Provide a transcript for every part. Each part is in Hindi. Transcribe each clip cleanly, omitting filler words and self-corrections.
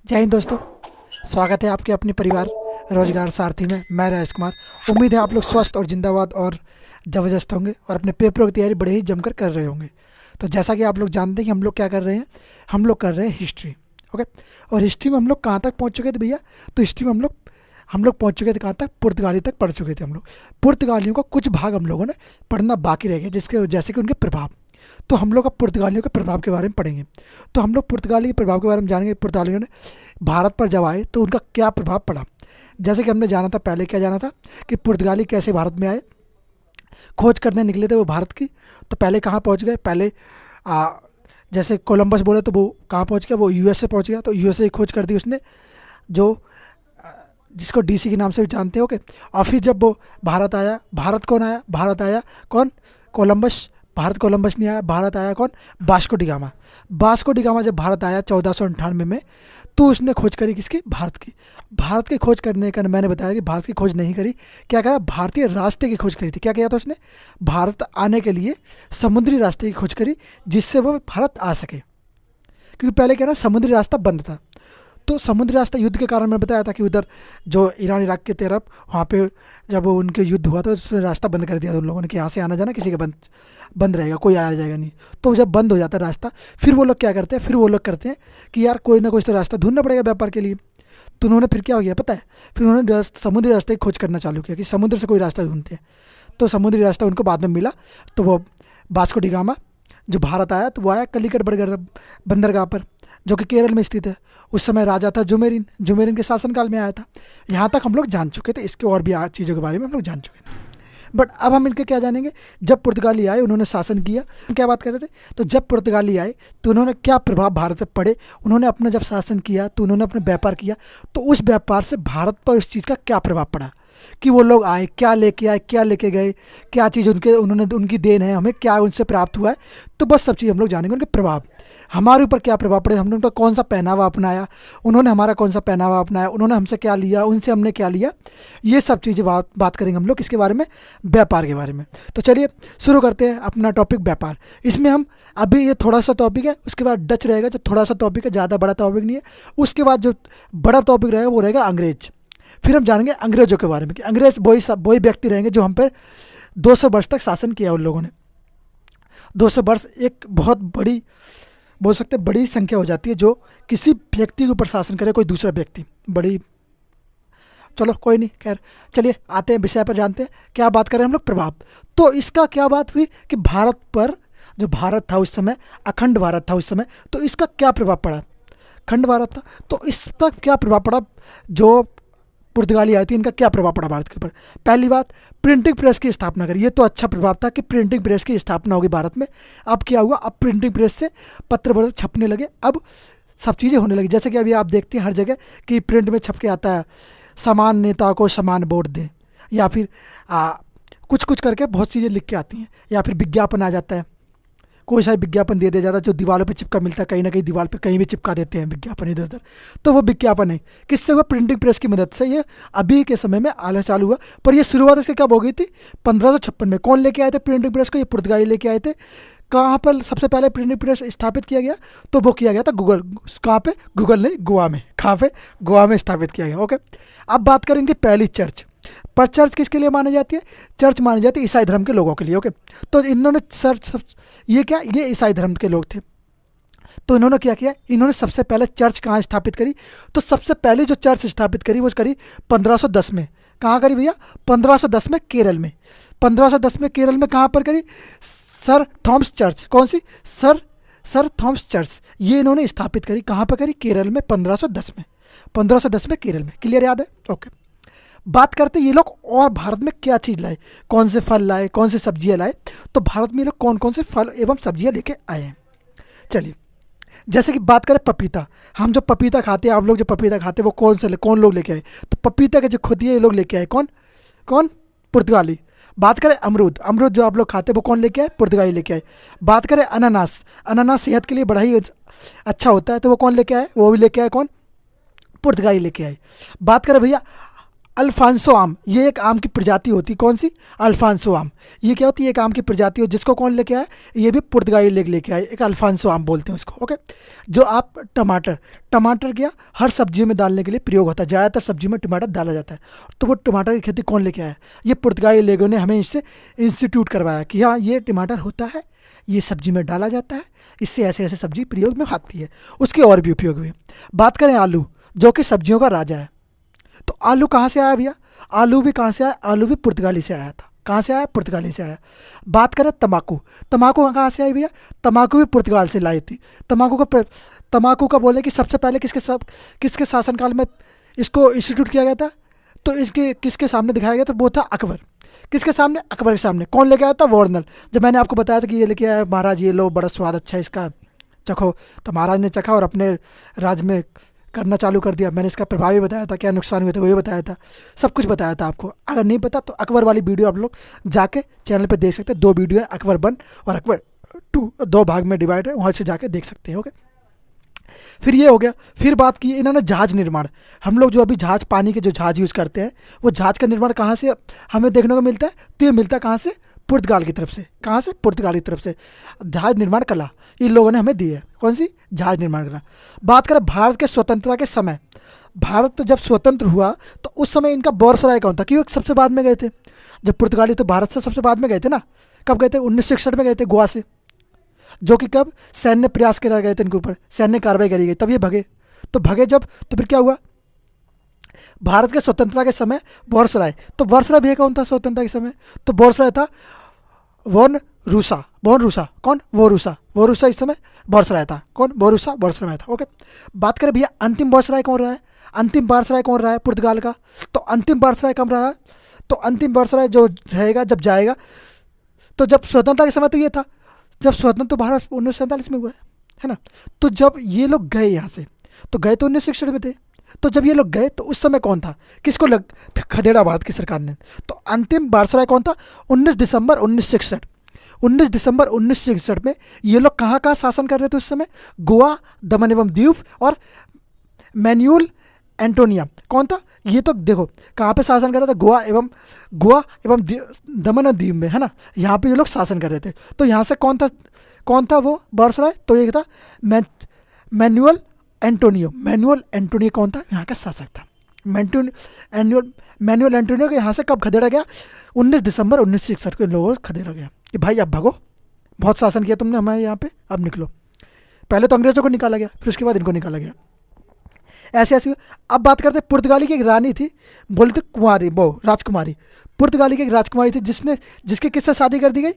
जय हिंद दोस्तों। स्वागत है आपके अपने परिवार रोजगार सारथी में। मैं राजेश कुमार। उम्मीद है आप लोग स्वस्थ और जिंदाबाद और ज़बरदस्त होंगे और अपने पेपरों की तैयारी बड़े ही जमकर कर रहे होंगे। तो जैसा कि आप लोग जानते हैं कि हम लोग क्या कर रहे हैं, हम लोग कर रहे हैं हिस्ट्री। ओके। और हिस्ट्री में हम लोग कहाँ तक पहुँच चुके थे भैया? तो हिस्ट्री में हम लोग पहुँच चुके थे कहाँ तक? पुर्तगाली तक पढ़ चुके थे हम लोग। पुर्तगालियों का कुछ भाग हम लोगों ने पढ़ना बाकी रह गया, जिसके जैसे कि उनके प्रभाव। तो हम लोग अब पुर्तगालियों के प्रभाव के बारे में पढ़ेंगे। तो हम लोग पुर्तगाली के प्रभाव के बारे में जानेंगे। पुर्तगालियों ने भारत पर जब आए तो उनका क्या प्रभाव पड़ा। जैसे कि हमने जाना था, पहले क्या जाना था कि पुर्तगाली कैसे भारत में आए, खोज करने निकले थे वो भारत की। तो पहले कहाँ पहुँच गए? पहले आ, जैसे कोलंबस बोले तो वो कहाँ पहुँच गया? वो यूएसए पहुँच गया। तो यूएसए की खोज कर दी उसने, जो जिसको डीसी के नाम से भी जानते हो। ओके। और फिर जब वो भारत आया, भारत कौन आया? भारत आया कौन? कोलंबस। भारत कोलंबस नहीं आया, भारत आया कौन? Vasco D gamma. Vasco D gamma जब भारत आया 1498 में, तो उसने खोज करी किसकी? भारत की। भारत की खोज करने का मैंने बताया कि भारत की खोज नहीं करी, क्या करा? भारतीय रास्ते की खोज करी थी। क्या किया था उसने? भारत आने के लिए समुद्री रास्ते की खोज करी, जिससे वो भारत आ सके। क्योंकि पहले क्या ना, समुद्री रास्ता बंद था। तो समुद्री रास्ता युद्ध के कारण मैंने बताया था कि उधर जो ईरान इराक की तरफ, वहाँ पे जब वो उनके युद्ध हुआ तो उसने रास्ता बंद कर दिया था उन लोगों ने कि यहाँ से आना जाना किसी का बंद बंद रहेगा, कोई आया जाएगा नहीं। तो जब बंद हो जाता है रास्ता, फिर वो लोग क्या करते हैं? फिर वो लोग करते हैं कि यार कोई ना कोई तो रास्ता ढूंढना पड़ेगा व्यापार के लिए। तो उन्होंने फिर क्या हो गया पता है? फिर उन्होंने समुद्री रास्ते की खोज करना चालू किया कि समुद्र से कोई रास्ता ढूंढते हैं। तो समुद्री रास्ता उनको बाद में मिला। तो वो वास्को डी गामा जो भारत आया, तो वो आया कलिकट बंदरगाह पर, जो कि केरल में स्थित है। उस समय राजा था जुमेरिन। जुमेरिन के शासनकाल में आया था। यहाँ तक हम लोग जान चुके थे, इसके और भी चीज़ों के बारे में हम लोग जान चुके थे। बट अब हम इनके क्या जानेंगे? जब पुर्तगाली आए उन्होंने शासन किया। हम क्या बात कर रहे थे? तो जब पुर्तगाली आए तो उन्होंने क्या प्रभाव भारत पे पड़े? उन्होंने अपना जब शासन किया तो उन्होंने अपने व्यापार किया, तो उस व्यापार से भारत पर उस चीज़ का क्या प्रभाव पड़ा कि वो लोग आए, क्या लेके आए, क्या लेके गए, क्या चीज़ उन्होंने उनकी देन है, हमें क्या उनसे प्राप्त हुआ है। तो बस सब चीज़ हम लोग जानेंगे, उनके प्रभाव, हमारे ऊपर क्या प्रभाव पड़े, हमने उनका कौन सा पहनावा अपनाया, उन्होंने हमारा कौन सा पहनावा अपनाया, उन्होंने हमसे क्या लिया, उनसे हमने क्या लिया। ये सब चीज़ें बात करेंगे हम लोग किसके बारे में? व्यापार के बारे में। तो चलिए शुरू करते हैं अपना टॉपिक व्यापार। इसमें हम अभी ये थोड़ा सा टॉपिक है, उसके बाद डच रहेगा जो थोड़ा सा टॉपिक है, ज़्यादा बड़ा टॉपिक नहीं है। उसके बाद जो बड़ा टॉपिक रहेगा वो रहेगा अंग्रेज। फिर हम जानेंगे अंग्रेजों के बारे में कि अंग्रेज वही व्यक्ति रहेंगे जो हम पर 200 वर्ष तक शासन किया उन लोगों ने। 200 वर्ष एक बहुत बड़ी, बोल सकते हैं बड़ी संख्या हो जाती है, जो किसी व्यक्ति के ऊपर शासन करे कोई दूसरा व्यक्ति, बड़ी। चलो कोई नहीं, खैर चलिए आते हैं विषय पर, जानते हैं क्या बात करें हम लोग? प्रभाव। तो इसका क्या बात हुई कि भारत पर, जो भारत था उस समय, अखंड भारत था उस समय, तो इसका क्या प्रभाव पड़ा? खंड भारत था तो इसका क्या प्रभाव पड़ा? जो पुर्तगाली आई थी, इनका क्या प्रभाव पड़ा भारत के ऊपर? पहली बात, प्रिंटिंग प्रेस की स्थापना करी। ये तो अच्छा प्रभाव था कि प्रिंटिंग प्रेस की स्थापना होगी भारत में। अब क्या हुआ? अब प्रिंटिंग प्रेस से पत्र बड़े छपने लगे, अब सब चीज़ें होने लगी। जैसे कि अभी आप देखते हैं हर जगह कि प्रिंट में छप के आता है, समान नेता को समान वोट दें, या फिर कुछ कुछ करके बहुत चीज़ें लिख के आती हैं, या फिर विज्ञापन आ जाता है, कोई सा विज्ञापन दे दिया जाता है जो दीवारों पे चिपका मिलता है, कहीं ना कहीं दीवार पे कहीं भी चिपका देते हैं विज्ञापन इधर उधर। तो वो विज्ञापन है किससे हुआ? प्रिंटिंग प्रेस की मदद से। ये अभी के समय में आना चालू हुआ, पर ये शुरुआत इसकी कब हो गई थी? 1556 में। कौन लेके आए थे प्रिंटिंग प्रेस को? ये पुर्तगाली लेके आए थे। कहाँ पर सबसे पहले प्रिंटिंग प्रेस स्थापित किया गया? तो वो किया गया था गूगल, कहाँ पे? गूगल नहीं, गोवा में। कहाँ पे? गोवा में स्थापित किया गया। ओके। अब बात करेंगे पहली चर्च पर। चर्च किसके लिए मानी जाती है? चर्च मानी जाती है ईसाई धर्म के लोगों के लिए। ओके। तो इन्होंने ये क्या, ये ईसाई धर्म के लोग थे, तो इन्होंने क्या किया? इन्होंने सबसे पहले चर्च कहाँ स्थापित करी? तो सबसे पहले जो चर्च स्थापित करी वो करी 1510 में। कहाँ करी भैया? 1510 में केरल में। 1510 में केरल में कहाँ पर करी? Sir Thomas church. कौन सी? Sir Thomas church. ये इन्होंने स्थापित करी। कहाँ पर करी? केरल में 1510 में। 1510 में केरल में। क्लियर याद है? ओके। बात करते ये लोग और भारत में क्या चीज़ लाए, कौन से फल लाए, कौन से सब्जियां लाए। तो भारत में ये लोग कौन कौन से फल एवं सब्जियां लेके आए हैं? चलिए, जैसे कि बात करें पपीता। हम जो पपीता खाते हैं, आप लोग जो पपीता खाते हैं, वो कौन लोग लेके आए? तो पपीता के जो खुद ये लोग लेके आए। कौन कौन? पुर्तगाली। बात करें अमरूद, अमरूद जो आप लोग खाते हैं वो कौन लेके आए? पुर्तगाली लेके आए। बात करें अनानास, अनानास सेहत के लिए बड़ा ही अच्छा होता है, तो वो कौन लेके आए? वो भी लेके आए कौन? पुर्तगाली लेके आए। बात करें भैया अल्फांसो आम, ये एक आम की प्रजाति होती, कौन सी? अल्फांसो आम। ये क्या होती है? एक आम की प्रजाति हो जिसको कौन लेके आया? ये भी पुर्तगाली लेके आए, एक अल्फांसो आम बोलते हैं उसको। ओके। जो आप टमाटर, टमाटर क्या हर सब्जियों में डालने के लिए प्रयोग होता है, ज़्यादातर सब्जियों में टमाटर डाला जाता है। तो वो टमाटर की खेती कौन लेके आया? ये पुर्तगाली लोगों ने हमें इससे इंस्टीट्यूट करवाया कि हाँ ये टमाटर होता है, ये सब्जी में डाला जाता है, इससे ऐसे ऐसे सब्जी प्रयोग में आती है। उसके और भी उपयोग हुए। बात करें आलू, जो कि सब्जियों का राजा है। तो आलू कहाँ से आया भैया? आलू भी कहाँ से आया? आलू भी पुर्तगाली से आया था। कहाँ से आया? पुर्तगाली से आया। बात करें तम्बाकू, तम्बाकू कहाँ से आई भैया? तम्बाकू भी पुर्तगाल से लाई थी। तम्बाकू का बोले कि सबसे पहले किसके शासनकाल में इसको इंस्टीट्यूट किया गया था? तो इसके किसके सामने दिखाया गया था? वो था अकबर। किसके सामने? अकबर के सामने। कौन लेके आया था? वार्नर। जब मैंने आपको बताया था कि ये लेके आया महाराज, ये लो बड़ा स्वाद अच्छा है इसका, चखो। तो महाराज ने चखा और अपने राज में करना चालू कर दिया। मैंने इसका प्रभाव भी बताया था, क्या नुकसान हुए थे वो भी बताया था, सब कुछ बताया था आपको। अगर नहीं पता तो अकबर वाली वीडियो आप लोग जाके चैनल पे देख सकते हैं। 2 वीडियो है, अकबर 1 और अकबर 2, 2 भाग में डिवाइड है, वहाँ से जाके देख सकते हैं। ओके। फिर ये हो गया। फिर बात की इन्होंने जहाज़ निर्माण। हम लोग जो अभी जहाज़, पानी के जो जहाज़ यूज़ करते हैं, वो जहाज़ का निर्माण कहाँ से हमें देखने को मिलता है? तो ये मिलता है कहाँ से? पुर्तगाल की तरफ से। कहाँ से? पुर्तगाल की तरफ से। जहाज़ निर्माण कला इन लोगों ने हमें दी है। कौन सी? जहाज़ निर्माण कला। बात करें भारत के स्वतंत्रता के समय, भारत जब स्वतंत्र हुआ तो उस समय इनका बॉर्सराय कौन था? क्योंकि सबसे बाद में गए थे जब पुर्तगाली, तो भारत से सबसे बाद में गए थे ना। कब गए थे? 1961 में गए थे, गोवा से। जो कि कब सैन्य प्रयास करा गए थे इनके ऊपर, सैन्य कार्रवाई करी गई, तब ये भगे। तो भगे जब, तो फिर क्या हुआ? भारत के स्वतंत्रता के समय बॉर्सराय, तो बॉर्सराय भी कौन था स्वतंत्रता के समय? तो बॉर्सराय था वॉन रूसा। वॉन रूसा कौन? वो रूसा। वो रूसा इस समय बॉर्सराय था। कौन? वो रूसा बॉर्सराय था। ओके। बात करें भैया अंतिम बॉर्सराय कौन रहा है? अंतिम बॉर्सराय कौन रहा है पुर्तगाल का? तो अंतिम बॉर्सराय कब रहा? तो अंतिम बॉर्सराय जो रहेगा जब जाएगा, तो जब स्वतंत्रता के समय तो ये था, जब स्वतंत्र तो भारत 1947 में हुआ है ना। तो जब ये लोग गए यहाँ से, तो गए तो 1961 में थे। तो जब ये लोग गए तो उस समय कौन था? किसको लग खदेड़ा भारत की सरकार ने? तो अंतिम वायसराय कौन था? 19 दिसंबर 1961। 19 दिसंबर 1961 में ये लोग कहाँ कहाँ शासन कर रहे थे उस समय? गोवा, दमन एवं दीव और मैन्यूल एंटोनिया। कौन था ये? तो देखो कहाँ पे शासन कर रहा था? गोवा एवं दमन और दीव में, है ना। यहाँ पे ये लोग शासन कर रहे थे। तो यहाँ से कौन था वो वायसराय? तो ये था मैनुअल एंटोनियो। मैनुअल एंटोनियो कौन था? यहाँ का शासक था। मैनुअल एंटोनियो को यहाँ से कब खदेड़ा गया? 19 दिसंबर 1961 को इन लोगों को खदेड़ा गया कि भाई अब भागो, बहुत शासन किया तुमने हमारे यहाँ पे, अब निकलो। पहले तो अंग्रेज़ों को निकाला गया, फिर उसके बाद इनको निकाला गया। ऐसे ऐसे। अब बात करते हैं पुर्तगाली की एक रानी थी, बोलते कुमारी, वो राजकुमारी। पुर्तगाली की एक राजकुमारी थी जिसके किससे शादी कर दी गई?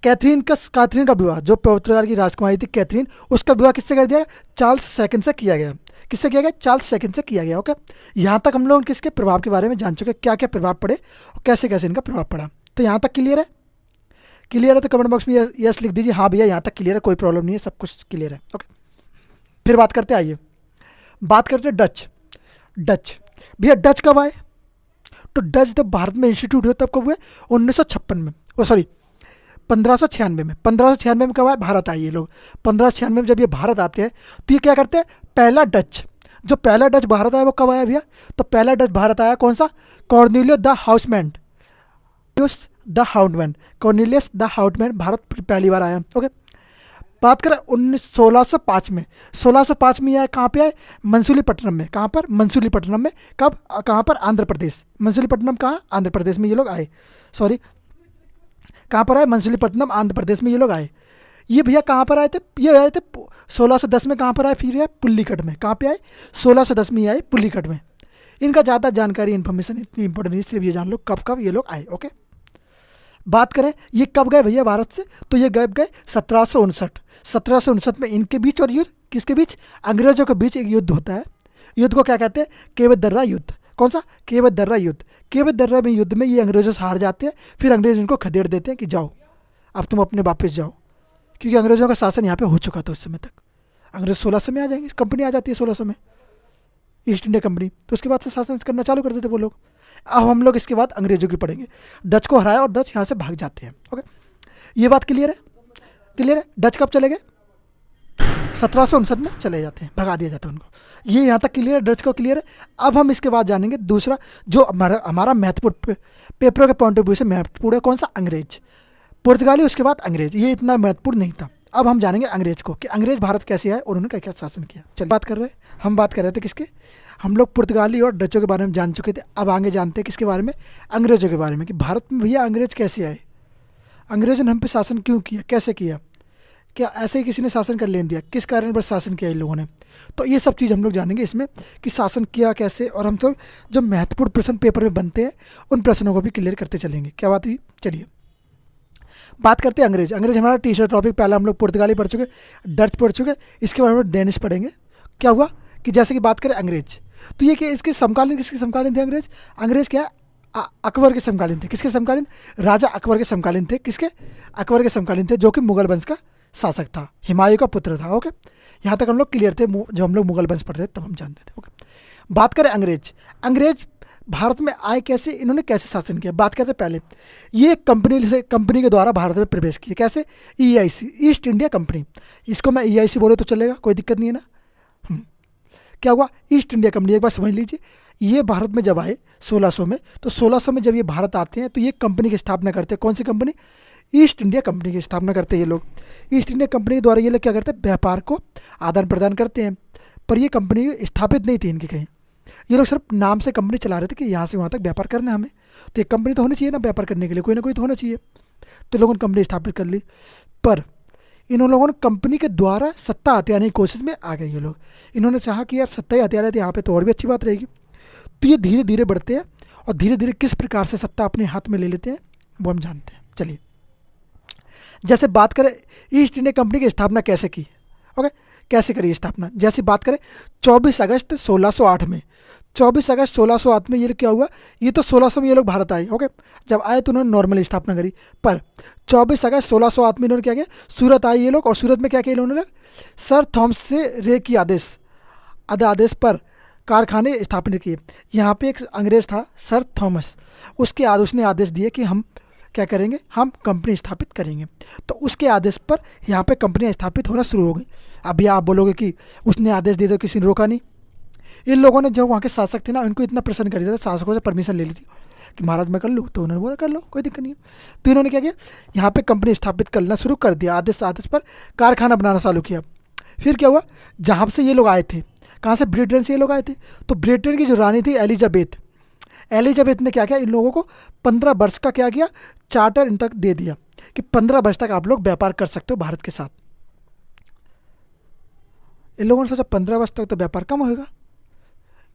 कैथरीन का विवाह, जो पुर्तगाल की राजकुमारी थी कैथरीन, उसका विवाह किससे कर दिया? चार्ल्स सेकंड से किया गया। किससे किया गया? चार्ल्स सेकंड से किया गया। ओके। यहाँ तक हम लोग किसके प्रभाव के बारे में जान चुके, क्या क्या प्रभाव पड़े और कैसे कैसे इनका प्रभाव पड़ा। तो यहाँ तक क्लियर है? क्लियर है तो कमेंट बॉक्स में यस लिख दीजिए। हाँ भैया यहाँ तक क्लियर है, कोई प्रॉब्लम नहीं है, सब कुछ क्लियर है। ओके। फिर बात करते हैं, आइए बात करते हैं डच भैया डच कब आए? तो डच जब भारत में इंस्टीट्यूट हुआ तब कब हुए? 1956 में, ओ सॉरी 1596 में। 1596 में कब आए? भारत आए ये लोग। 1596 में जब ये भारत आते हैं तो ये क्या करते हैं? पहला डच भारत आया वो कब आया भैया? तो पहला डच भारत आया कौन सा? कॉर्नेलियस द हाउटमैन भारत पहली बार आया। ओके। बात करें 1605 में। 1605 में आए, कहाँ पे आए? मंसूलीपट्टनम में। कहाँ पर? मंसूलीपट्टनम में। कब? कहाँ पर? आंध्र प्रदेश। मंसूलीपट्टनम कहाँ? आंध्र प्रदेश में ये लोग आए। सॉरी, कहाँ पर आए? मंसूलीपट्टनम आंध्र प्रदेश में ये लोग आए। ये भैया कहाँ पर आए थे? ये आए थे 1610 में। कहाँ पर आए? फिर आए पुल्लीकट में। कहाँ पे आए? 1610 में आए पुल्लीकट में। इनका ज़्यादा जानकारी, इन्फॉर्मेशन इतनी इंपॉर्टेंट नहीं, सिर्फ ये जान लो कब कब ये लोग आए। ओके। बात करें ये कब गए भैया भारत से? तो ये गए 1759 में। इनके बीच और युद्ध किसके बीच? अंग्रेजों के बीच एक युद्ध होता है। युद्ध को क्या कहते हैं? केवट दर्रा युद्ध। कौन सा? केवट दर्रा युद्ध। केवट दर्रा में युद्ध में ये अंग्रेजों से हार जाते हैं। फिर अंग्रेज इनको खदेड़ देते हैं कि जाओ अब तुम अपने वापस जाओ, क्योंकि अंग्रेजों का शासन यहाँ पे हो चुका था उस समय तक। अंग्रेज 1600 में आ जाएंगे, कंपनी आ जाती है 1600 में, ईस्ट इंडिया कंपनी। तो उसके बाद से शासन करना चालू कर देते वो लोग। अब हम लोग इसके बाद अंग्रेजों की पढ़ेंगे। डच को हराया और डच यहाँ से भाग जाते हैं। ओके, ये बात क्लियर है? क्लियर है? डच कब चले गए? 1759 में चले जाते हैं, भगा दिया जाता है उनको। ये यहाँ तक क्लियर है, डच को क्लियर है। अब हम इसके बाद जानेंगे दूसरा जो हमारा महत्वपूर्ण पेपरों के पॉइंट ऑफ व्यू से महत्वपूर्ण है, कौन सा? अंग्रेज, पुर्तगाली, उसके बाद अंग्रेज। ये इतना महत्वपूर्ण नहीं था। अब हम जानेंगे अंग्रेज को कि अंग्रेज भारत कैसे आए और उन्होंने क्या क्या शासन किया। चलिए हम बात कर रहे थे किसके? हम लोग पुर्तगाली और डचों के बारे में जान चुके थे। अब आगे जानते हैं किसके बारे में? अंग्रेजों के बारे में, कि भारत में भैया अंग्रेज कैसे आए, अंग्रेजों ने हम पे शासन क्यों किया, कैसे किया, क्या ऐसे ही किसी ने शासन कर लेन दिया, किस कारण पर शासन किया इन लोगों ने। तो ये सब चीज़ हम लोग जानेंगे इसमें कि शासन किया कैसे, और हम तो जो महत्वपूर्ण प्रश्न पेपर में बनते हैं उन प्रश्नों को भी क्लियर करते चलेंगे। क्या बात हुई? चलिए बात करते हैं अंग्रेज। अंग्रेज हमारा टीचर टॉपिक, पहला हम लोग पुर्तगाली पढ़ चुके, डच पढ़ चुके, इसके बारे में डेनिश पढ़ेंगे। क्या हुआ कि जैसे कि बात करें अंग्रेज, तो ये कि इसके समकालीन, किसके समकालीन थे अंग्रेज? अंग्रेज क्या अकबर के समकालीन थे। किसके समकालीन? राजा अकबर के समकालीन थे। किसके? अकबर के समकालीन थे, जो कि मुगल वंश का शासक था, हुमायूं का पुत्र था। ओके, यहाँ तक हम लोग क्लियर थे। जब हम लोग मुगल वंश पढ़ रहे थे तब हम जानते थे। ओके, बात करें अंग्रेज। अंग्रेज भारत में आए कैसे, इन्होंने कैसे शासन किया? बात करते पहले, ये कंपनी के द्वारा भारत में प्रवेश किया। कैसे? EIC, east India company. इसको मैं EIC बोले तो चलेगा, कोई दिक्कत नहीं है ना। क्या हुआ? ईस्ट इंडिया कंपनी, एक बार समझ लीजिए, ये भारत में जब आए 1600 में, तो 1600 में जब ये भारत आते हैं तो ये कंपनी की स्थापना करते हैं। कौन सी कंपनी? ईस्ट इंडिया कंपनी की स्थापना करते हैं ये लोग। ईस्ट इंडिया कंपनी के द्वारा ये लोग क्या करते हैं? व्यापार को आदान प्रदान करते हैं। पर ये कंपनी स्थापित नहीं थी इनकी कहीं, ये लोग सिर्फ नाम से कंपनी चला रहे थे कि यहाँ से वहाँ तक व्यापार करना है हमें, तो एक कंपनी तो होनी चाहिए ना व्यापार करने के लिए, कोई ना कोई तो होना चाहिए। तो लोगों ने कंपनी स्थापित कर ली, पर इन लोगों ने कंपनी के द्वारा सत्ता हथियाने की कोशिश में आ गए ये लोग। इन्होंने चाहा कि यार सत्ता ही हथिया रहे थे यहाँ पे, तो और भी अच्छी बात रहेगी। तो ये धीरे धीरे बढ़ते हैं और धीरे धीरे किस प्रकार से सत्ता अपने हाथ में ले लेते हैं वो हम जानते हैं। चलिए, जैसे बात करें ईस्ट इंडिया कंपनी की स्थापना कैसे की, ओके, कैसे करी स्थापना। जैसे बात करें 24 अगस्त 1608 में, 24 अगस्त 1608 में ये क्या हुआ? ये तो 1600 में ये लोग भारत आए। ओके, जब आए तो उन्होंने नॉर्मल स्थापना करी, पर 24 अगस्त 1608 में इन्होंने क्या किया? सूरत आए ये लोग, और सूरत में क्या किया इन्होंने? सर थॉमस से रे की आदेश पर कारखाने स्थापित किए। यहाँ पे एक अंग्रेज था सर थॉमस, उसने आदेश दिए कि हम क्या करेंगे? हम कंपनी स्थापित करेंगे। तो उसके आदेश पर यहाँ पे कंपनियाँ स्थापित होना शुरू हो गई। अभी आप बोलोगे कि उसने आदेश दिया तो किसी ने रोका नहीं। इन लोगों ने जो वहाँ के शासक थे ना, उनको इतना प्रसन्न कर दिया था, शासकों से परमिशन ले ली थी कि महाराज मैं कर लूँ, तो उन्होंने बोला कर लो, कोई दिक्कत नहीं है। तो इन्होंने क्या किया? यहाँ पे कंपनी स्थापित करना शुरू कर दिया, आदेश पर कारखाना बनाना चालू किया। फिर क्या हुआ? जहाँ से ये लोग आए थे, कहाँ से? ब्रिटेन से ये लोग आए थे। तो ब्रिटेन की जो रानी थी एलिजाबेथ ने क्या किया? इन लोगों को 15 वर्ष का क्या किया? चार्टर इन तक दे दिया कि 15 वर्ष तक आप लोग व्यापार कर सकते हो भारत के साथ। इन लोगों ने सोचा 15 वर्ष तक तो व्यापार कम होगा।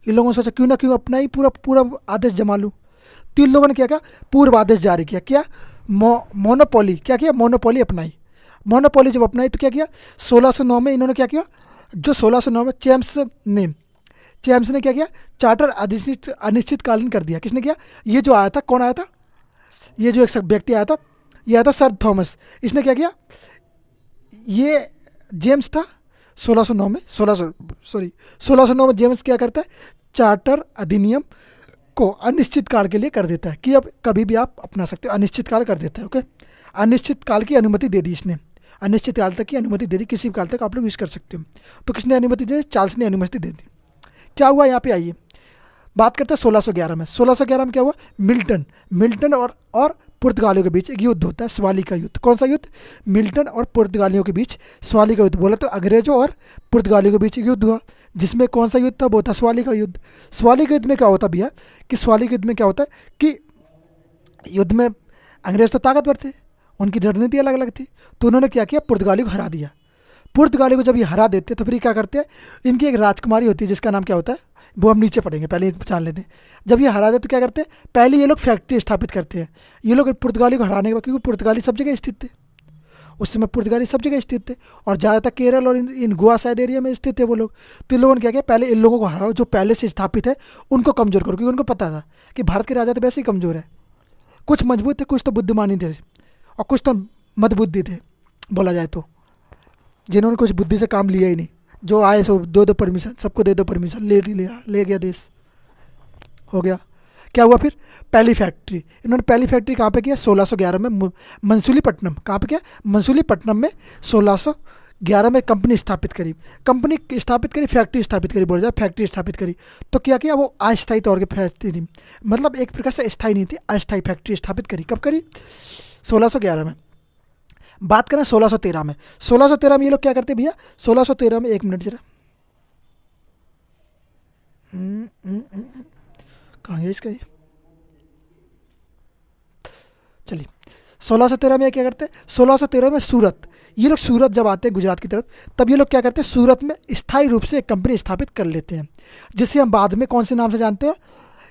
इन लोगों ने सोचा क्यों ना क्यों अपना ही पूरा आदेश जमा लूँ। तो इन लोगों ने क्या किया? पूर्व आदेश जारी किया। क्या? मोनोपोली। क्या किया? मोनोपोली अपनाई। मोनोपोली जब अपनाई तो क्या किया? 1609 में इन्होंने क्या किया? जो 1609 में चेम्स ने क्या किया? चार्टर अनिश्चितकालीन कर दिया। किसने किया? ये जो आया था, कौन आया था? ये जो एक व्यक्ति आया था, ये आया था सर थॉमस। इसने क्या किया? ये जेम्स था 1609 में जेम्स क्या करता है? चार्टर अधिनियम को अनिश्चित काल के लिए कर देता है कि अब कभी भी आप अपना सकते हो, अनिश्चित काल कर देता है। ओके, अनिश्चित काल की अनुमति दे दी इसने, अनिश्चित काल तक की अनुमति दे दी, किसी भी काल तक आप लोग यूज़ कर सकते हो। तो किसने अनुमति दी? चार्ल्स ने अनुमति दे दी। क्या हुआ यहाँ पे? आइए बात करते हैं 1611 में। 1611 में क्या हुआ? मिल्टन और पुर्तगालियों के बीच एक युद्ध होता है, स्वाली का युद्ध। कौन सा युद्ध? मिल्टन और पुर्तगालियों के बीच स्वाली का युद्ध। बोला तो अंग्रेजों और पुर्तगालियों के बीच एक युद्ध हुआ, जिसमें कौन सा युद्ध था? वो था स्वाली का युद्ध। स्वाली के युद्ध में क्या होता भैया कि स्वाली के युद्ध में क्या होता है कि युद्ध में अंग्रेज तो ताकतवर थे, उनकी रणनीति अलग अलग थी। तो उन्होंने क्या किया? पुर्तगाली को हरा दिया। पुर्तगाली को जब ये हरा देते तो फिर क्या करते हैं? इनकी एक राजकुमारी होती है जिसका नाम क्या होता है, वो हम नीचे पढ़ेंगे, पहले जान लेते हैं। जब ये हरा देते तो क्या करते हैं? पहले ये लोग फैक्ट्री स्थापित करते हैं। ये लोग पुर्तगाली को हराने के बाद, क्योंकि पुर्तगाली सब जगह स्थित थे उस समय, पुर्तगाली सब जगह स्थित थे और ज़्यादातर केरल और इन गोवा साइड एरिया में स्थित थे वो लोग। तो इन लोगों ने क्या किया? पहले इन लोगों को हराओ, जो पहले से स्थापित है उनको कमज़ोर करो, क्योंकि उनको पता था कि भारत के राजा तो वैसे ही कमज़ोर है, कुछ मजबूत थे, कुछ तो बुद्धिमानी थे और कुछ तो मदबुद्धि थे बोला जाए तो, जिन्होंने कुछ बुद्धि से काम लिया ही नहीं। जो आए सो दो परमिशन, सबको दे दो परमिशन, ले गया देश, हो गया। क्या हुआ फिर? पहली फैक्ट्री इन्होंने पहली फैक्ट्री कहाँ पे किया? 1611 में मंसूलीपट्टनम। कहाँ पे किया? मंसूलीपट्टनम में 1611 11 में कंपनी स्थापित करी, कंपनी स्थापित करी, फैक्ट्री स्थापित करी, बोला जाए फैक्ट्री स्थापित करी। तो क्या किया, वो अस्थायी तौर की फैक्ट्री थी, मतलब एक प्रकार से स्थायी नहीं थी, अस्थायी फैक्ट्री स्थापित करी। कब करी? 1611 में। बात करें 1613 में, 1613 में ये लोग क्या करते भैया, 1613 में, एक मिनट जरा, कहाँ है इसका ये, चलिए 1613 में ये क्या करते हैं, 1613 में सूरत, ये लोग सूरत जब आते हैं गुजरात की तरफ, तब ये लोग क्या करते हैं, सूरत में स्थायी रूप से एक कंपनी स्थापित कर लेते हैं, जिसे हम बाद में कौन से नाम से जानते हैं,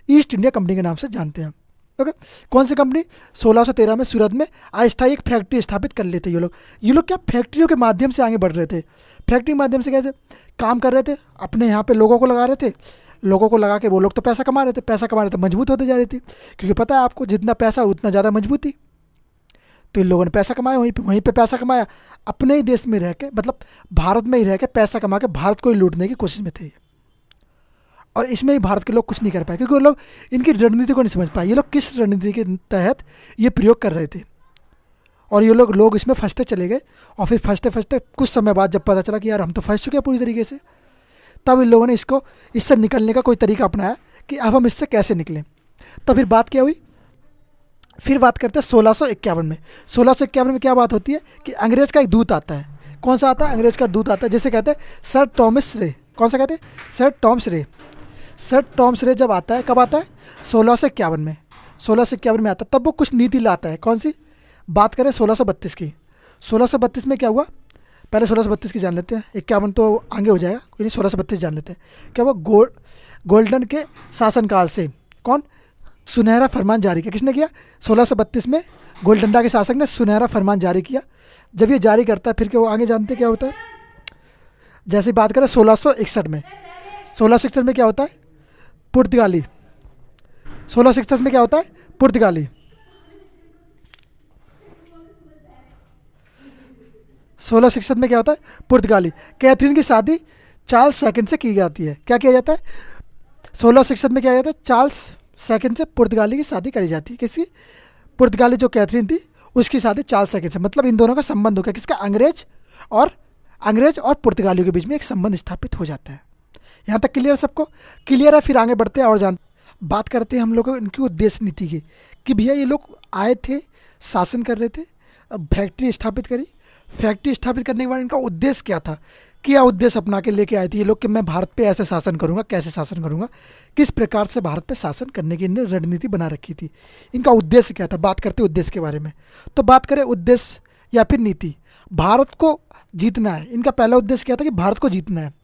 ईस्ट इंडिया कंपनी के नाम से जानते हैं। ओके, कौन सी कंपनी, 1613 में सूरत में अस्थायी एक फैक्ट्री स्थापित कर लेते ये लोग। ये लोग क्या फैक्ट्रियों के माध्यम से आगे बढ़ रहे थे, फैक्ट्री के माध्यम से कैसे काम कर रहे थे, अपने यहाँ पे लोगों को लगा रहे थे, लोगों को लगा के वो लोग तो पैसा कमा रहे थे, पैसा कमा रहे थे, मजबूत होते जा रही थी, क्योंकि पता है आपको जितना पैसा उतना ज़्यादा मजबूती। तो इन लोगों ने पैसा कमाया, वहीं पे पैसा कमाया, अपने ही देश में रह के, मतलब भारत में ही रह के पैसा कमा के भारत को ही लूटने की कोशिश में थे ये। और इसमें ही भारत के लोग कुछ नहीं कर पाए, क्योंकि वो लोग इनकी रणनीति को नहीं समझ पाए, ये लोग किस रणनीति के तहत ये प्रयोग कर रहे थे। और ये लोग इसमें फंसते चले गए, और फिर फंसते फंसते कुछ समय बाद जब पता चला कि यार हम तो फंस चुके हैं पूरी तरीके से, तब इन लोगों ने इससे निकलने का कोई तरीका अपनाया कि अब हम इससे कैसे निकलें। तो फिर बात क्या हुई, फिर बात करते हैं 1651 में। 1651 में क्या बात होती है कि अंग्रेज़ का एक दूत आता है। कौन सा आता है? अंग्रेज़ का दूत आता है, जिसे कहते हैं सर टॉमस रे। कौन सा कहते हैं? सर टॉमस रे। सर टॉमस रे जब आता है, कब आता है? 1651 में। 1651 में आता है, तब वो कुछ नीति लाता है। कौन सी? बात करें 1632 की। 1632 में क्या हुआ, पहले 1632 की जान लेते हैं, 51 तो आगे हो जाएगा, कोई नहीं, 1632 जान लेते हैं। क्या हुआ, गोल्डन के शासनकाल से कौन सुनहरा फरमान जारी किया? किसने किया? 1632 में गोलडंडा के शासक ने सुनहरा फरमान जारी किया। जब ये जारी करता है, फिर क्या वो आगे जानते क्या होता है? जैसे बात करें 1661 में, 1661 में क्या होता है? पुर्तगाली। 1661 में क्या होता है? पुर्तगाली। 1661 में क्या होता है? पुर्तगाली। कैथरीन की शादी चार्ल्स सेकंड से की जाती है। क्या किया जाता है? 1661 में क्या जाता है? चार्ल्स सेकंड से पुर्तगाली की शादी करी जाती है। किसकी? पुर्तगाली जो कैथरीन थी उसकी शादी चार्ल्स सेकंड से। मतलब इन दोनों का संबंध हो गया, किसका? अंग्रेज और पुर्तगालियों के बीच में एक संबंध स्थापित हो जाता है। यहाँ तक क्लियर? सबको क्लियर है? फिर आगे बढ़ते हैं और बात करते हैं हम लोग इनकी उद्देश्य नीति की, कि भैया ये लोग आए थे, शासन कर रहे थे, अब फैक्ट्री स्थापित करी। फैक्ट्री स्थापित करने के बाद इनका उद्देश्य क्या था, क्या उद्देश्य अपना के लेके आए थे ये लोग, कि मैं भारत पे ऐसे शासन करूंगा, कैसे शासन करूंगा, किस प्रकार से भारत पे शासन करने की इन्होंने रणनीति बना रखी थी, इनका उद्देश्य क्या था। बात करते हैं उद्देश्य के बारे में। तो बात करें उद्देश्य या फिर नीति, भारत को जीतना है। इनका पहला उद्देश्य क्या था कि भारत को जीतना है।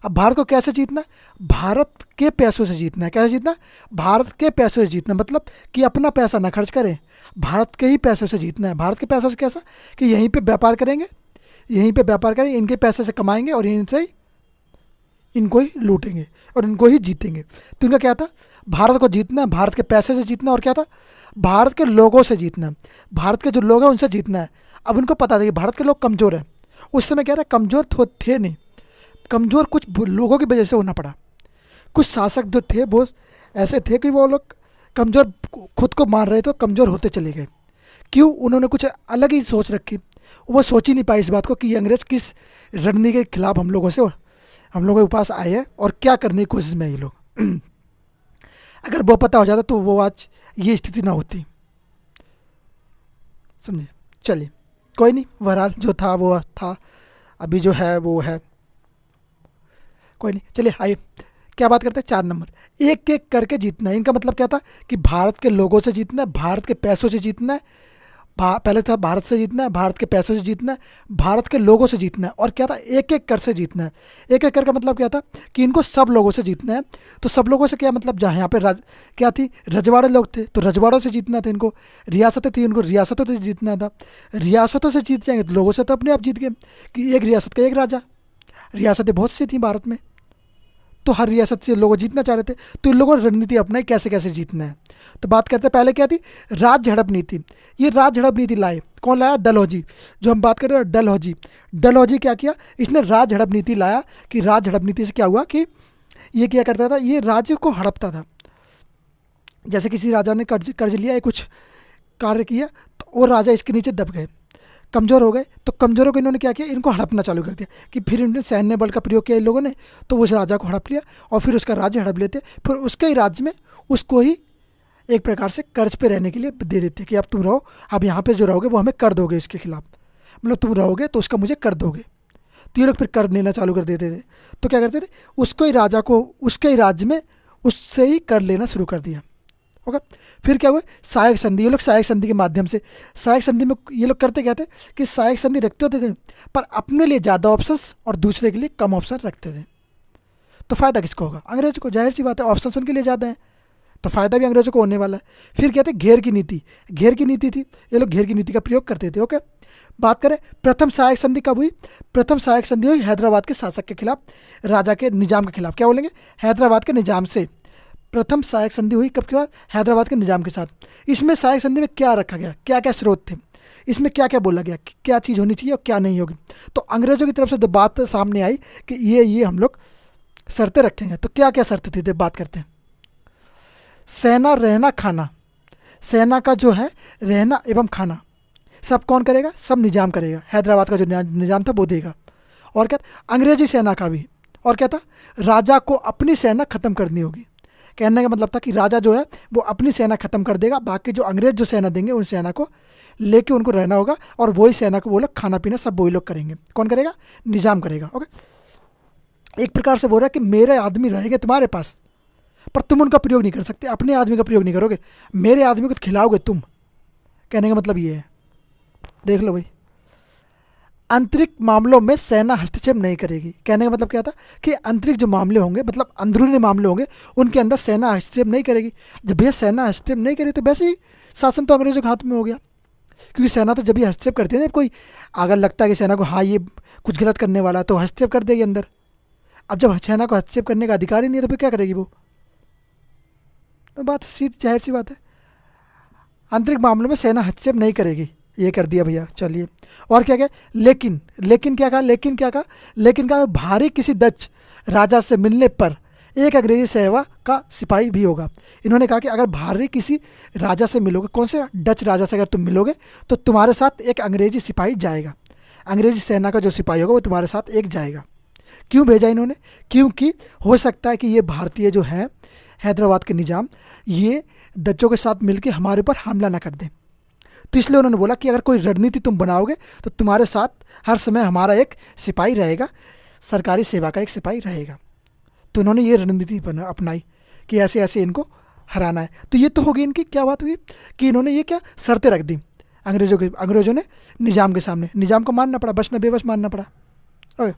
अब भारत को कैसे जीतना है? भारत के पैसों से जीतना है। कैसे जीतना? भारत के पैसों से जीतना, मतलब कि अपना पैसा ना खर्च करें, भारत के ही पैसों से जीतना है। भारत के पैसों से कैसा? कि यहीं पे व्यापार करेंगे, यहीं पे व्यापार करेंगे, इनके पैसे से कमाएंगे और यहीं से ही इनको ही लूटेंगे और इनको ही जीतेंगे। तो इनका क्या था? भारत को जीतना, भारत के पैसे से जीतना, और क्या था? भारत के लोगों से जीतना, भारत के जो लोग हैं उनसे जीतना है। अब उनको पता था कि भारत के लोग कमज़ोर हैं। उस समय क्या था? कमज़ोर थे नहीं, कमज़ोर कुछ लोगों की वजह से होना पड़ा। कुछ शासक जो थे वो ऐसे थे कि वो लोग कमज़ोर खुद को मान रहे थे, कमज़ोर होते चले गए। क्यों? उन्होंने कुछ अलग ही सोच रखी। वो सोच ही नहीं पाए इस बात को कि ये अंग्रेज़ किस रणनीति के खिलाफ हम लोगों के पास आए हैं और क्या करने की कोशिश में ये लोग। अगर वो पता हो जाता तो वो आज ये स्थिति ना होती, समझे? चलिए कोई नहीं, बहरहाल जो था वो था, अभी जो है वो है, कोई नहीं। चलिए आइए क्या बात करते हैं? 4 नंबर, एक एक करके जीतना है। इनका मतलब क्या था कि भारत के लोगों से जीतना है, भारत के पैसों से जीतना है। पहले था भारत से जीतना है, भारत के पैसों से जीतना है, भारत के लोगों से जीतना है, और क्या था? एक एक कर से जीतना है। एक एक कर का मतलब क्या था कि इनको सब लोगों से जीतना है। तो सब लोगों से क्या मतलब? जहाँ यहाँ पे क्या थी? रजवाड़े लोग थे, तो रजवाड़ों से जीतना था इनको। रियासतें थी, उनको रियासतों से जीतना था। रियासतों से जीत जाएंगे तो लोगों से तो अपने आप जीत गए, कि एक रियासत का एक राजा। रियासतें बहुत सी थी भारत में, तो हर रियासत से लोग जीतना चाह रहे थे। तो इन लोगों ने रणनीति अपनाई कैसे कैसे जीतना है। तो बात करते हैं पहले क्या थी? राज झड़प नीति। ये राज झड़प नीति लाए, कौन लाया? डलहौजी। जो हम बात कर रहे हैं डलहौजी। डलहौजी क्या किया? इसने राज झड़प नीति लाया, कि राज झड़प नीति से क्या हुआ कि ये क्या करता था? ये राज्य को हड़पता था। जैसे किसी राजा ने कर्ज लिया या कुछ कार्य किया, तो वो राजा इसके नीचे दब गए। कमज़ोर हो गए तो कमज़ोरों को इन्होंने क्या किया, इनको हड़पना चालू कर दिया कि फिर इन्होंने सैन्य बल का प्रयोग किया इन लोगों ने, तो उस राजा को हड़प लिया और फिर उसका राज्य हड़प लेते, फिर उसके ही राज्य में उसको ही एक प्रकार से कर्ज पे रहने के लिए दे देते कि अब तुम रहो, अब यहाँ पे जो रहोगे वो हमें कर दोगे इसके खिलाफ, मतलब तुम रहोगे तो उसका मुझे कर दोगे। तो ये लोग फिर कर लेना चालू कर देते थे। तो क्या करते थे, उसको ही राजा को उसके ही राज्य में उससे ही कर लेना शुरू कर दिया। ओके, फिर क्या हुआ, सहायक संधि, ये लोग सहायक संधि के माध्यम से, सहायक संधि में ये लोग करते क्या थे कि सहायक संधि रखते होते थे पर अपने लिए ज़्यादा ऑप्शंस और दूसरे के लिए कम ऑप्शन रखते थे। तो फ़ायदा किसको होगा, अंग्रेज को, जाहिर सी बात है, ऑप्शन उनके लिए ज़्यादा है तो फ़ायदा भी अंग्रेज़ों को होने वाला है। फिर क्या थे, घेर की नीति, घेर की नीति थी, ये लोग घेर की नीति का प्रयोग करते थे। ओके, बात करें प्रथम सहायक संधि कब हुई, प्रथम सहायक संधि हुई हैदराबाद के शासक के खिलाफ, राजा के निजाम के खिलाफ, क्या बोलेंगे, हैदराबाद के निजाम से प्रथम सहायक संधि हुई। कब क्या, हैदराबाद के निजाम के साथ। इसमें सहायक संधि में क्या रखा गया, क्या क्या स्रोत थे, इसमें क्या क्या बोला गया, क्या चीज़ होनी चाहिए और क्या नहीं होगी। तो अंग्रेज़ों की तरफ से तो बात सामने आई कि ये हम लोग शर्तें रखेंगे। तो क्या क्या शर्तें थी, बात करते हैं। सेना रहना खाना, सेना का जो है रहना एवं खाना सब कौन करेगा, सब निजाम करेगा, हैदराबाद का जो निजाम था वो देगा। और क्या, अंग्रेजी सेना का भी। और क्या था, राजा को अपनी सेना ख़त्म करनी होगी। कहने का मतलब था कि राजा जो है वो अपनी सेना ख़त्म कर देगा, बाकी जो अंग्रेज जो सेना देंगे उन सेना को लेके उनको रहना होगा और वही सेना को वो लोग खाना पीना सब वही लोग करेंगे। कौन करेगा, निजाम करेगा। ओके, एक प्रकार से बोल रहा है कि मेरे आदमी रहेंगे तुम्हारे पास पर तुम उनका प्रयोग नहीं कर सकते, अपने आदमी का प्रयोग नहीं करोगे, मेरे आदमी को तो खिलाओगे तुम। कहने का मतलब ये है, देख लो भाई, आंतरिक मामलों में सेना हस्तक्षेप नहीं करेगी। कहने का मतलब क्या था कि आंतरिक जो मामले होंगे, मतलब अंदरूनी मामले होंगे, उनके अंदर सेना हस्तक्षेप नहीं करेगी। जब भैया सेना हस्तक्षेप नहीं करेगी तो वैसे ही शासन तो अंग्रेजों के हाथ में हो गया, क्योंकि सेना तो जब भी हस्तक्षेप करती है ना, कोई अगर लगता है कि सेना को हाँ ये कुछ गलत करने वाला है तो हस्तक्षेप कर देगी अंदर। अब जब सेना को हस्तक्षेप करने का अधिकार ही नहीं है तो फिर क्या करेगी वो, तो बात सीधी जाहिर सी बात है, आंतरिक मामलों में सेना हस्तक्षेप नहीं करेगी। ये कर दिया भैया, चलिए। और क्या क्या, लेकिन क्या कहा, लेकिन कहा भारी किसी डच राजा से मिलने पर एक अंग्रेजी सेवा का सिपाही भी होगा। इन्होंने कहा कि अगर भारी किसी राजा से मिलोगे, कौन से, डच राजा से अगर तुम मिलोगे तो तुम्हारे साथ एक अंग्रेजी सिपाही जाएगा, अंग्रेजी सेना का जो सिपाही होगा वो तुम्हारे साथ एक जाएगा। क्यों भेजा इन्होंने, क्योंकि हो सकता है कि ये भारतीय जो है हैदराबाद के निजाम ये डचों के साथ मिलकर हमारे ऊपर हमला ना कर दें। तो इसलिए उन्होंने बोला कि अगर कोई रणनीति तुम बनाओगे तो तुम्हारे साथ हर समय हमारा एक सिपाही रहेगा, सरकारी सेवा का एक सिपाही रहेगा। तो उन्होंने ये रणनीति अपनाई कि ऐसे ऐसे इनको हराना है। तो ये तो होगी इनकी क्या बात हुई कि इन्होंने ये क्या शर्तें रख दी अंग्रेजों ने निजाम के सामने, निजाम को मानना पड़ा, बस न बेबस मानना पड़ा। ओके,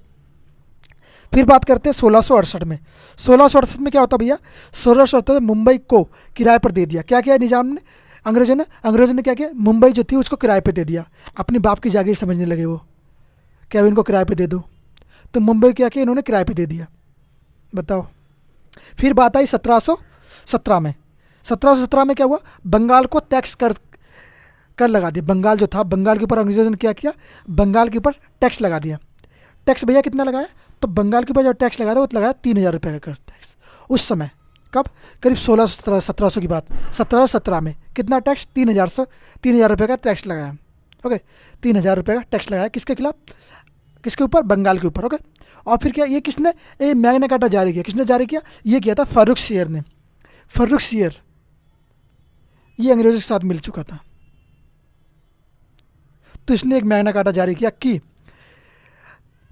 फिर बात करते हैं 1668 में। 1668 में क्या होता भैया, 1668 में मुंबई को किराए पर दे दिया। क्या किया निजाम ने, अंग्रेजों ने क्या किया, मुंबई जो थी उसको किराए पे दे दिया। अपनी बाप की जागीर समझने लगे वो, क्या इनको किराए पे दे दो, तो मुंबई क्या किया इन्होंने, किराए पे दे दिया। बताओ। फिर बात आई 1717 में। 1717 में क्या हुआ, बंगाल को टैक्स कर लगा दिया। बंगाल जो था, बंगाल के ऊपर अंग्रेजों ने क्या किया, बंगाल के ऊपर टैक्स लगा दिया। टैक्स भैया कितना लगाया, तो बंगाल के ऊपर जो टैक्स लगाया था वो लगाया 3000 रुपये का टैक्स उस समय। कब, करीब 1700 की बात, 1717 में कितना टैक्स, 3000 रुपये का टैक्स लगाया। ओके, 3000 रुपये का टैक्स लगाया किसके खिलाफ, किसके ऊपर, बंगाल के ऊपर। ओके, और फिर क्या, ये किसने, ये मैग्ना कार्टा जारी किया, किसने जारी किया, ये किया था फारूक शेर ने। फारूक शेर ये अंग्रेजों के साथ मिल चुका था, तो इसने एक मैग्ना कार्टा जारी किया कि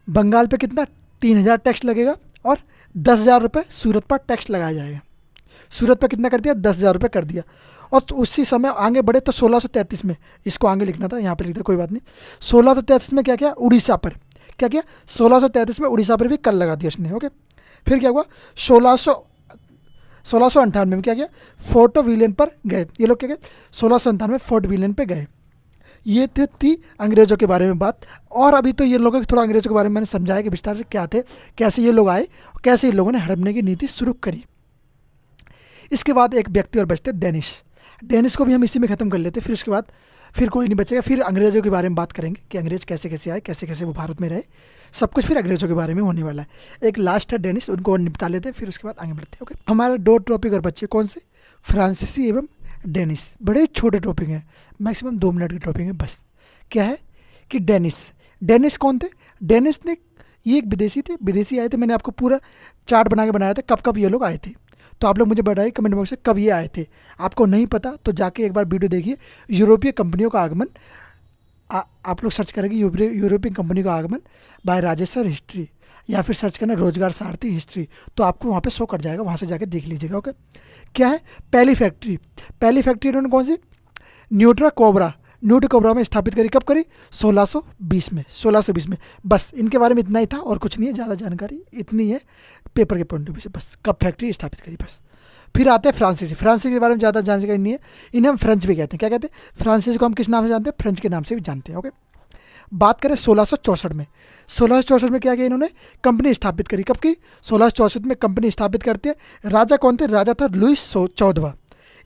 बंगाल पे कितना 3000 टैक्स लगेगा और 10,000 रुपये सूरत पर टैक्स लगाया जाएगा। सूरत पर कितना कर दिया, 10,000 रुपये कर दिया। और तो उसी समय आगे बढ़े तो 1633 में, इसको आगे लिखना था, यहाँ पर लिख दिया, कोई बात नहीं। 1633 में क्या किया, उड़ीसा पर क्या किया, 1633 में उड़ीसा पर भी कर लगा दिया उसने। ओके, फिर क्या हुआ, 1698 में क्या किया, फोर्ट विलियन पर गए ये लोग, क्या गए 1698 फोर्ट विलियन पर गए। ये थी अंग्रेज़ों के बारे में बात। और अभी तो ये लोगों को थोड़ा अंग्रेज़ों के बारे में मैंने समझाया कि विस्तार से क्या थे, कैसे ये लोग आए, कैसे इन लोगों ने हड़पने की नीति शुरू करी। इसके बाद एक व्यक्ति और बचते, डेनिस को भी हम इसी में ख़त्म कर लेते। फिर उसके बाद फिर कोई नहीं बचेगा। फिर अंग्रेज़ों के बारे में बात करेंगे कि अंग्रेज़ कैसे कैसे आए, कैसे कैसे वो भारत में रहे, सब कुछ फिर अंग्रेज़ों के बारे में होने वाला है। एक लास्ट है डेनिस, उनको और निपटा लेते हैं, फिर उसके बाद आगे बढ़ते हैं। ओके, हमारे 2 टॉपिक और बच्चे कौन से, फ्रांसीसी एवं डेनिस। बड़े छोटे टॉपिक हैं, मैक्सिमम 2 मिनट के टॉपिक हैं बस। क्या है कि डेनिस। डेनिस कौन थे? डेनिस ने, ये एक विदेशी थे, विदेशी आए थे, मैंने आपको पूरा चार्ट बना के बनाया था कब कब ये लोग आए थे। तो आप लोग मुझे बताइए कमेंट बॉक्स में कब ये आए थे। आपको नहीं पता तो जाके एक बार वीडियो देखिए, यूरोपीय कंपनियों का आगमन। आप लोग सर्च करेंगे यूरोपियन कंपनी का आगमन बाय राजेश्वर हिस्ट्री, या फिर सर्च करना रोजगार सारथी हिस्ट्री, तो आपको वहाँ पे शो कर जाएगा, वहाँ से जाके देख लीजिएगा। ओके, क्या है? पहली फैक्ट्री, पहली फैक्ट्री इन्होंने कौन सी? न्यूट्रा कोबरा, न्यूट्रा कोबरा में स्थापित करी। कब करी? 1620 में, 1620 में। बस इनके बारे में इतना ही था और कुछ नहीं है, ज़्यादा जानकारी इतनी है पेपर के पॉइंट ऑफ व्यू से, बस कब फैक्ट्री स्थापित करी बस। फिर आते हैं फ्रांसीसी। फ्रांसीसी के बारे में ज़्यादा जानकारी नहीं है, इन्हें हम फ्रेंच भी कहते हैं। क्या कहते हैं? फ्रांसीसी को हम किस नाम से जानते हैं? फ्रेंच के नाम से भी जानते हैं। ओके, बात करें 1664 में, 1664 में क्या किया इन्होंने? कंपनी स्थापित करी। कब की? 1664 में कंपनी स्थापित करते हैं। राजा कौन थे? राजा था लुईस 14वां।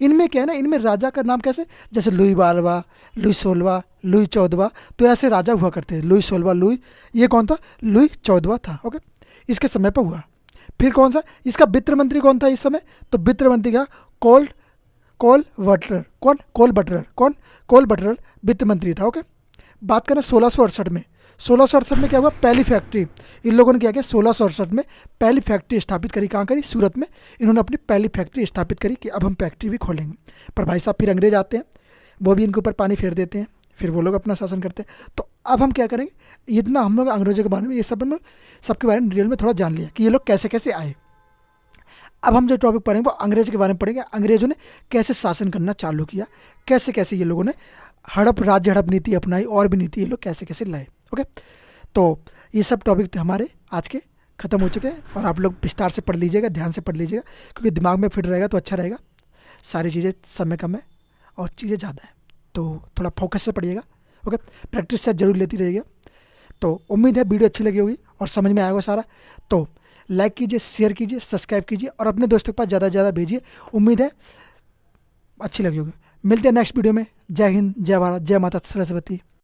इनमें क्या है ना, इनमें राजा का नाम कैसे, जैसे लुई 12वां, लुई 16वां, लुई 14वां, तो ऐसे राजा हुआ करते हैं। लुई 16वां, लुई, ये कौन था? लुई 14वां था। ओके, इसके समय पर हुआ। फिर कौन सा? इसका वित्त मंत्री कौन था इस समय? तो वित्त मंत्री का कोल बटलर। कौन? कोल बटलर। कौन? कोल बटलर वित्त मंत्री था। ओके, बात करें 1668 में, 1668 में क्या हुआ? पहली फैक्ट्री इन लोगों ने क्या किया? 1668 में पहली फैक्ट्री स्थापित करी। कहाँ करी? सूरत में इन्होंने अपनी पहली फैक्ट्री स्थापित करी कि अब हम फैक्ट्री भी खोलेंगे। पर भाई साहब फिर अंग्रेज आते हैं, वो भी इनके ऊपर पानी फेर देते हैं, फिर वो लोग अपना शासन करते हैं। तो अब हम क्या करेंगे? इतना हम लोग अंग्रेजों के बारे में, ये सब हम सबके बारे में डिटेल में थोड़ा जान लिया कि ये लोग कैसे कैसे आए। अब हम जो टॉपिक पढ़ेंगे वो अंग्रेज के बारे में पढ़ेंगे। अंग्रेजों ने कैसे शासन करना चालू किया, कैसे कैसे ये लोगों ने हड़प राज्य हड़प नीति अपनाई, और भी नीति ये लोग कैसे कैसे लाए। ओके, तो ये सब टॉपिक थे हमारे आज के, ख़त्म हो चुके हैं। और आप लोग विस्तार से पढ़ लीजिएगा, ध्यान से पढ़ लीजिएगा, क्योंकि दिमाग में फिट रहेगा तो अच्छा रहेगा। सारी चीज़ें समय कम है और चीज़ें ज़्यादा है, तो थोड़ा फोकस से पढ़िएगा। ओके, प्रैक्टिस से जरूर लेती रहिएगा। तो उम्मीद है वीडियो अच्छी लगी होगी और समझ में आएगा सारा। तो लाइक कीजिए, शेयर कीजिए, सब्सक्राइब कीजिए और अपने दोस्तों के पास ज़्यादा से ज़्यादा भेजिए। उम्मीद है अच्छी लगी होगी। मिलते हैं नेक्स्ट वीडियो में। जय हिंद, जय भारत, जय माता सरस्वती।